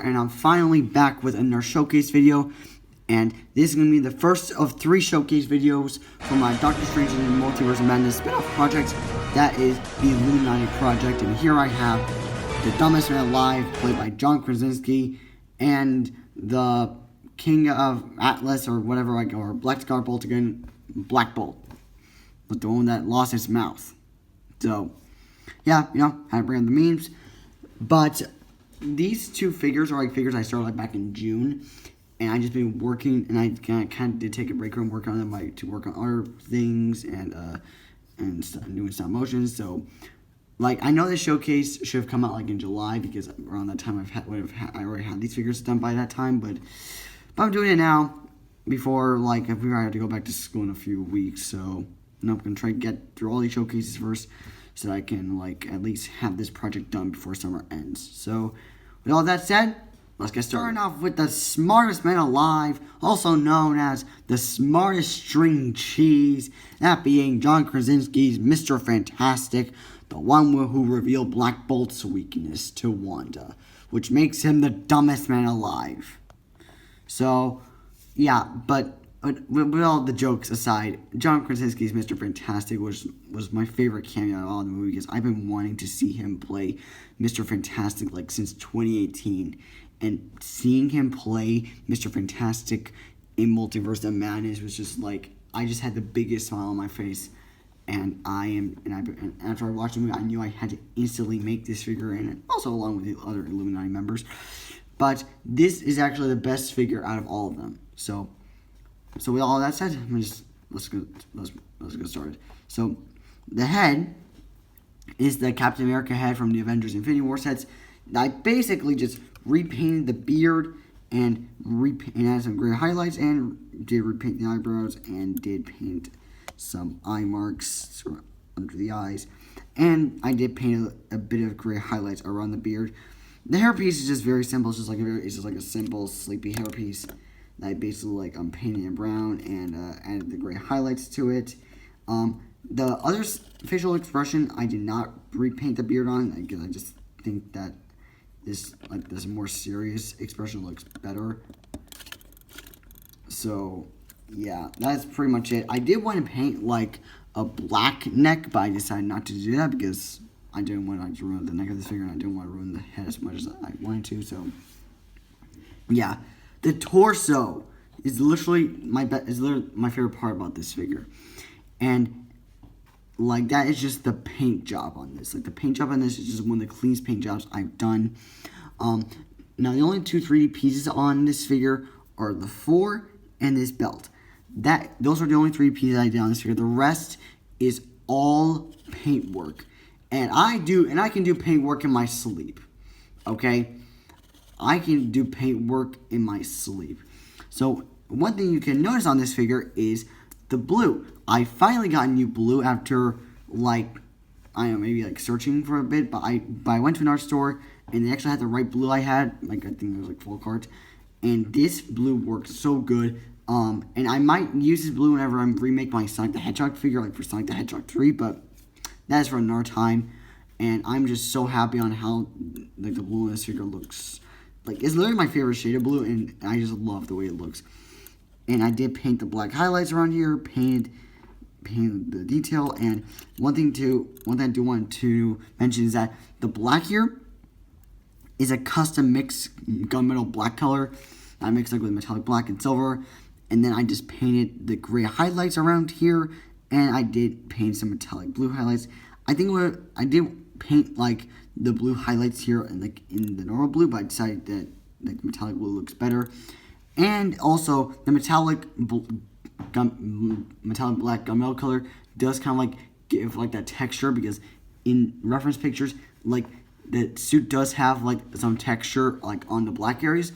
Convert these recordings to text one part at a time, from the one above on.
and I'm finally back with another showcase video. And this is going to be the first of 3 showcase videos for my Doctor Strange and the Multiverse of Madness spin-off project. That is the Illuminati Project. And here I have the dumbest man alive, played by John Krasinski, and the King of Atlas, or whatever, or Black Scar Bolt again, Black Bolt, but the one that lost his mouth. So, yeah, had to bring up the memes. But these 2 figures are figures I started back in June. And I just been working, and I kind of did take a break from working on them, to work on other things and doing stop motion. So, I know this showcase should have come out in July, because around that time I already had these figures done by that time. But I'm doing it now before if we have to go back to school in a few weeks. So I'm gonna try to get through all these showcases first, so that I can at least have this project done before summer ends. So with all that said, let's get started. Starting off with the smartest man alive, also known as the smartest string cheese, that being John Krasinski's Mr. Fantastic, the one who revealed Black Bolt's weakness to Wanda, which makes him the dumbest man alive. So, yeah, but with all the jokes aside, John Krasinski's Mr. Fantastic was my favorite cameo out of all the movie, because I've been wanting to see him play Mr. Fantastic since 2018. And seeing him play Mr. Fantastic in Multiverse of Madness was just I just had the biggest smile on my face. And after I watched the movie, I knew I had to instantly make this figure, and also along with the other Illuminati members. But this is actually the best figure out of all of them. So with all that said, let's get started. So the head is the Captain America head from the Avengers Infinity War sets. I basically just repainted the beard and added some gray highlights, and did repaint the eyebrows, and did paint some eye marks under the eyes, and I did paint a bit of gray highlights around the beard. The hairpiece is just very simple. It's just a simple sleepy hairpiece that I basically painted in brown and added the gray highlights to it. The other facial expression I did not repaint the beard on, because I just think that this more serious expression looks better. So yeah, that's pretty much it. I did want to paint a black neck, but I decided not to do that because I didn't want to ruin the neck of this figure, and I didn't want to ruin the head as much as I wanted to. So yeah, the torso is literally my favorite part about this figure, and that is just the paint job on this. The paint job on this is just one of the cleanest paint jobs I've done. Now the only 2 3D pieces on this figure are the 4 and this belt. Those are the only 3 pieces I did on this figure. The rest is all paint work, and I can do paint work in my sleep. Okay, I can do paint work in my sleep. So one thing you can notice on this figure is the blue. I finally got new blue after I don't know, maybe searching for a bit, but I went to an art store, and they actually had the right blue I had. I think it was full cart, and this blue worked so good. And I might use this blue whenever I remake my Sonic the Hedgehog figure, for Sonic the Hedgehog 3, but that is for another time. And I'm just so happy on how the blue in this figure looks. It's literally my favorite shade of blue, and I just love the way it looks. And I did paint the black highlights around here, painted the detail. And one thing I do want to mention is that the black here is a custom mixed gunmetal black color. I mixed with metallic black and silver. And then I just painted the gray highlights around here, and I did paint some metallic blue highlights. I did paint the blue highlights here in the normal blue, but I decided that metallic blue looks better. And also the metallic black gunmetal color does kind of give that texture, because in reference pictures the suit does have some texture on the black areas.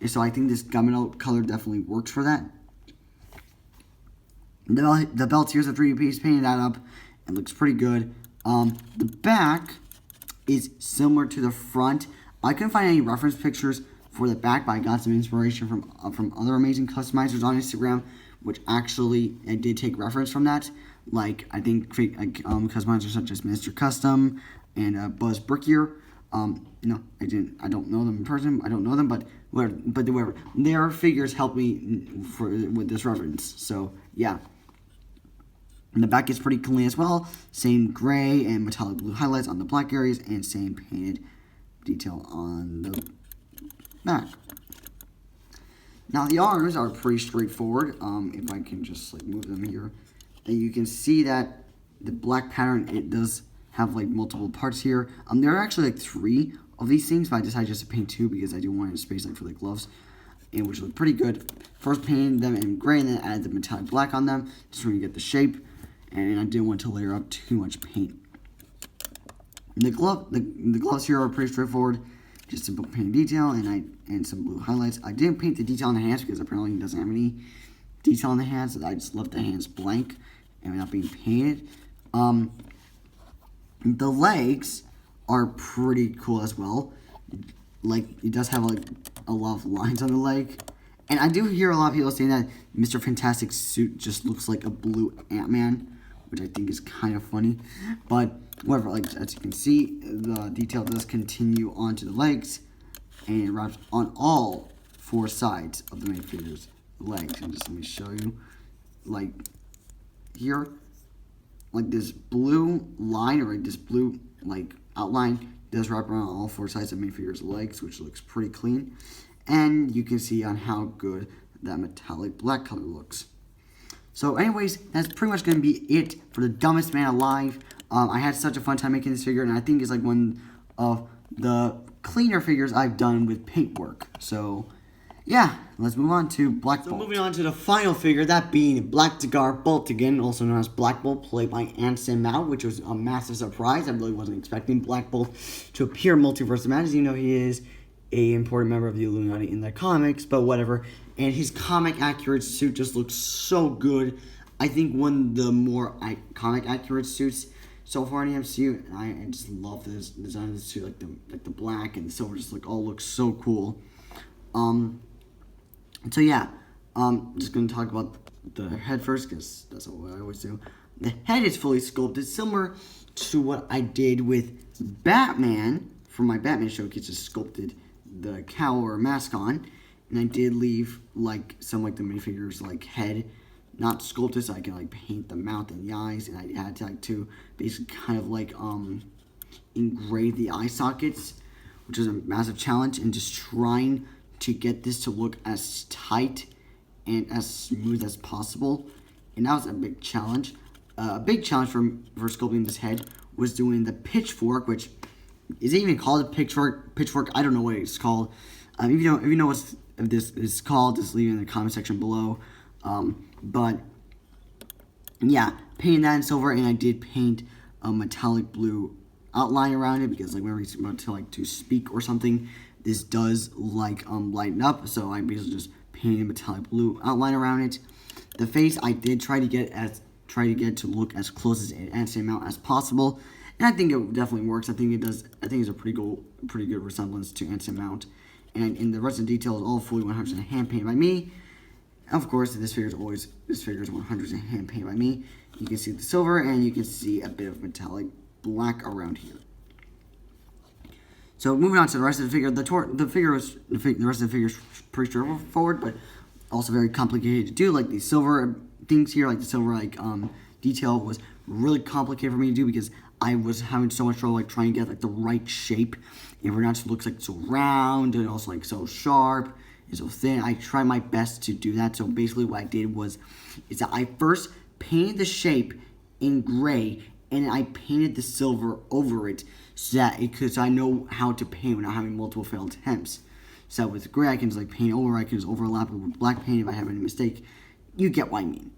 And so I think this gunmetal color definitely works for that. The belt here's a 3D piece, painted that up. It looks pretty good. The back is similar to the front. I couldn't find any reference pictures for the back, but I got some inspiration from other amazing customizers on Instagram, which actually I did take reference from that. I think customizers such as Mr. Custom and Buzz Brickier. No, I don't know them in person. I don't know them, but whatever. Their figures help me with this reference. So yeah. And the back is pretty clean as well. Same gray and metallic blue highlights on the black areas, and same painted detail on the back. Now the arms are pretty straightforward. If I can just like move them here, and you can see that the black pattern, it does have like multiple parts here. There are actually like 3 of these things, but I decided just to paint 2 because I do want space like for the gloves, and which look pretty good. First painted them in gray and then added the metallic black on them just so you get the shape, and I didn't want to layer up too much paint. The gloves here are pretty straightforward, just simple paint detail and some blue highlights. I didn't paint the detail on the hands because apparently it doesn't have any detail on the hands, so I just left the hands blank and not being painted. The legs are pretty cool as well. Like, it does have like a lot of lines on the leg. And I do hear a lot of people saying that Mr. Fantastic's suit just looks like a blue Ant-Man, which I think is kind of funny. But whatever, like as you can see, the detail does continue onto the legs, and it wraps on all 4 sides of the minifigure's legs. And just let me show you, like here, like this blue line or like this blue like outline does wrap around all 4 sides of the minifigure's legs, which looks pretty clean. And you can see on how good that metallic black color looks. So anyways, that's pretty much going to be it for the dumbest man alive. I had such a fun time making this figure, and I think it's like one of the cleaner figures I've done with paintwork. So yeah, let's move on to Black Bolt. So moving on to the final figure, that being Black Cigar Bolt, again, also known as Black Bolt, played by Anson Mao, which was a massive surprise. I really wasn't expecting Black Bolt to appear in Multiverse of Madness, even though he is a important member of the Illuminati in the comics, but whatever. And his comic accurate suit just looks so good. I think one of the more comic accurate suits so far in the MCU. And I just love this design of the suit, like the black and the silver, just like all looks so cool. So yeah, just gonna talk about the head first because that's what I always do. The head is fully sculpted, similar to what I did with Batman for my Batman showcase. Just sculpted the cowl or mask on, and I did leave like some like the minifigures like head not sculpted, so I can like paint the mouth and the eyes, and I had to like to basically kind of like engrave the eye sockets, which was a massive challenge, and just trying to get this to look as tight and as smooth as possible. And that was a big challenge. A big challenge for sculpting this head was doing the pitchfork, which is it even called a pitchfork? I don't know what it's called. If you know what this is called, just leave it in the comment section below. But yeah, painting that in silver, and I did paint a metallic blue outline around it because like whenever he's about to like to speak or something, this does like lighten up. So I basically just painted a metallic blue outline around it. The face I did try to get to look as close as Anson Mount as possible. And I think it definitely works. I think it does. I think it's a pretty good resemblance to Anson Mount. And the rest of the detail is all fully 100% hand painted by me. Of course, this figure is 100% hand painted by me. You can see the silver, and you can see a bit of metallic black around here. So moving on to the rest of the figure, the rest of the figure is pretty straightforward, but also very complicated to do. Like these silver things here, like the silver detail was really complicated for me to do because I was having so much trouble like trying to get like the right shape. And for not to look like so round and also like so sharp and so thin. I tried my best to do that. So basically what I did is that I first painted the shape in gray and I painted the silver over it so that because I know how to paint without having multiple failed attempts. So with gray I can just like paint over, I can just overlap it with black paint if I have any mistake. You get what I mean.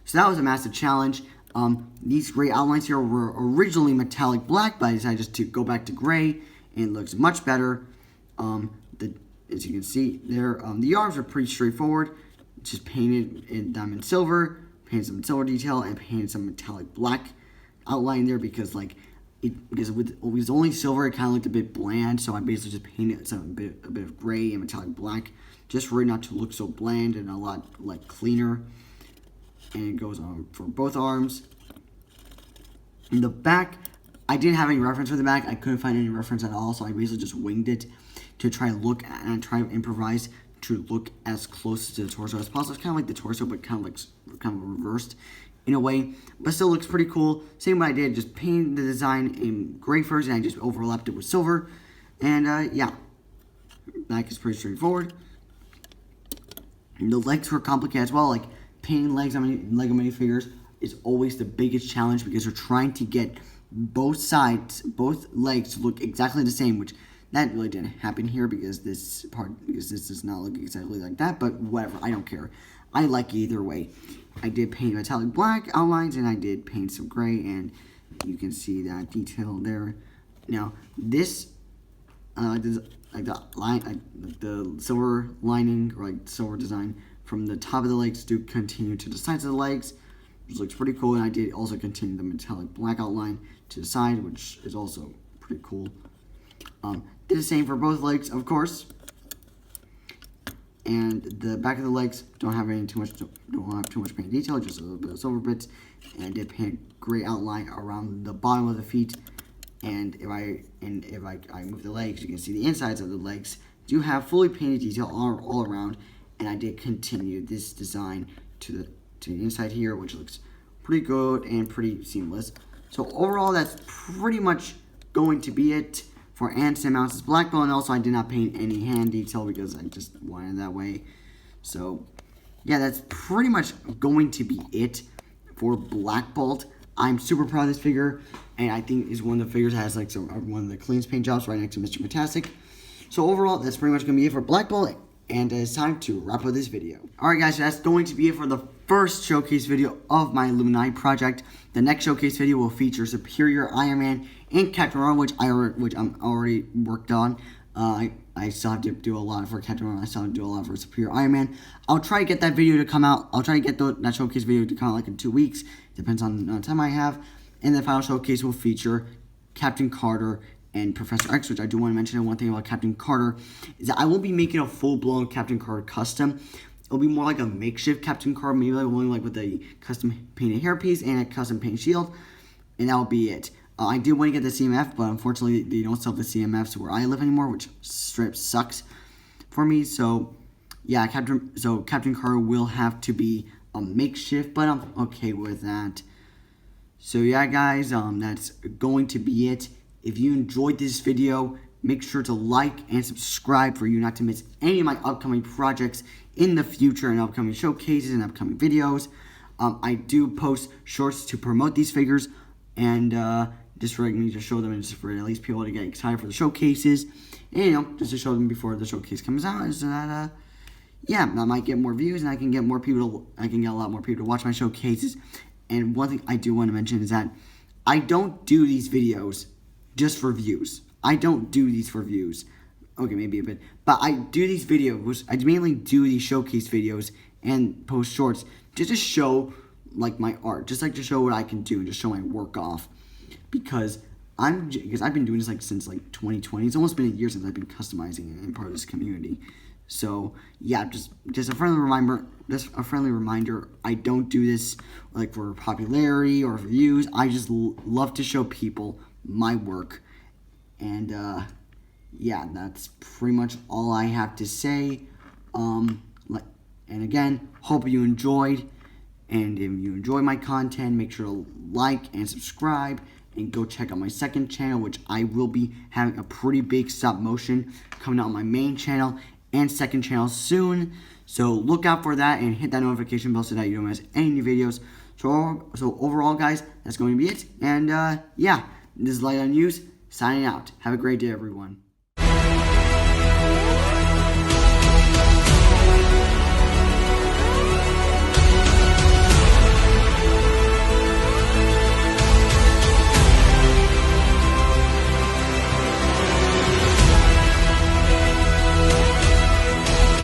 So that was a massive challenge. These gray outlines here were originally metallic black, but I decided just to go back to gray, and it looks much better. As you can see there, the arms are pretty straightforward. Just painted in diamond silver, painted some silver detail, and painted some metallic black outline there because with only silver, it kind of looked a bit bland. So I basically just painted a bit of gray and metallic black, just for it not to look so bland and a lot like cleaner. And it goes on for both arms. In the back, I didn't have any reference for the back. I couldn't find any reference at all, so I basically just winged it to try to look at, and try to improvise to look as close to the torso as possible. It's kind of like the torso, but kind of reversed in a way, but still looks pretty cool. Same what I did, just painted the design in gray first, and I just overlapped it with silver. And yeah, back is pretty straightforward. And the legs were complicated as well. Like painting legs on Lego minifigures is always the biggest challenge because you're trying to get both sides, both legs to look exactly the same, which that really didn't happen here because this does not look exactly like that, but whatever, I don't care. I like either way. I did paint metallic black outlines, and I did paint some gray, and you can see that detail there. Now, this, like the silver lining, or like silver design from the top of the legs do continue to the sides of the legs, which looks pretty cool, and I did also continue the metallic black outline to the side, which is also pretty cool. Did the same for both legs, of course. And the back of the legs don't have too much paint detail, just a little bit of silver bits. And I did paint gray outline around the bottom of the feet. And if I move the legs, you can see the insides of the legs do have fully painted detail all around. And I did continue this design to the inside here, which looks pretty good and pretty seamless. So overall, that's pretty much going to be it for Anson Mouse's Black Belt. And also, I did not paint any hand detail because I just wanted it that way. So yeah, that's pretty much going to be it for Black Bolt. I'm super proud of this figure, and I think is one of the figures that has like one of the cleanest paint jobs right next to Mr.Fantastic. So overall, that's pretty much going to be it for Black Bolt, and it's time to wrap up this video. Alright guys, so that's going to be it for the first showcase video of my Illuminati project. The next showcase video will feature Superior Iron Man and Captain Marvel, which I'm already worked on. I still have to do a lot for Captain Marvel. I still have to do a lot for Superior Iron Man. I'll try to get that video to come out. I'll try to get that showcase video to come out like in 2 weeks. Depends on the time I have. And the final showcase will feature Captain Carter and Professor X, which I do want to mention. One thing about Captain Carter is that I won't be making a full-blown Captain Carter custom. It'll be more like a makeshift Captain Carter, maybe like one like with a custom painted hairpiece and a custom paint shield, and that'll be it. I did want to get the CMF, but unfortunately they don't sell the CMFs where I live anymore, which straight sucks for me. So yeah, Captain Carter will have to be a makeshift, but I'm okay with that. So yeah, guys, that's going to be it. If you enjoyed this video, make sure to like and subscribe for you not to miss any of my upcoming projects in the future and upcoming showcases and upcoming videos. I do post shorts to promote these figures, and just for me to show them and just for at least people to get excited for the showcases, and you know, just to show them before the showcase comes out, so that yeah, I might get more views and I can get more people I can get a lot more people to watch my showcases. And one thing I do want to mention is that I don't do these videos just for views. I don't do these for views. Okay, maybe a bit, but I do these videos. I mainly do these showcase videos and post shorts just to show like my art, just like to show what I can do and just show my work off. Because I've been doing this like since like 2020. It's almost been a year since I've been customizing and part of this community. So yeah, just a friendly reminder. I don't do this like for popularity or views. I just love to show people my work. And yeah, that's pretty much all I have to say. And again, hope you enjoyed. And if you enjoy my content, make sure to like and subscribe. And go check out my second channel, which I will be having a pretty big stop motion coming out on my main channel and second channel soon. So look out for that and hit that notification bell so that you don't miss any new videos. So overall, guys, that's going to be it. And yeah, this is Light on News signing out. Have a great day, everyone.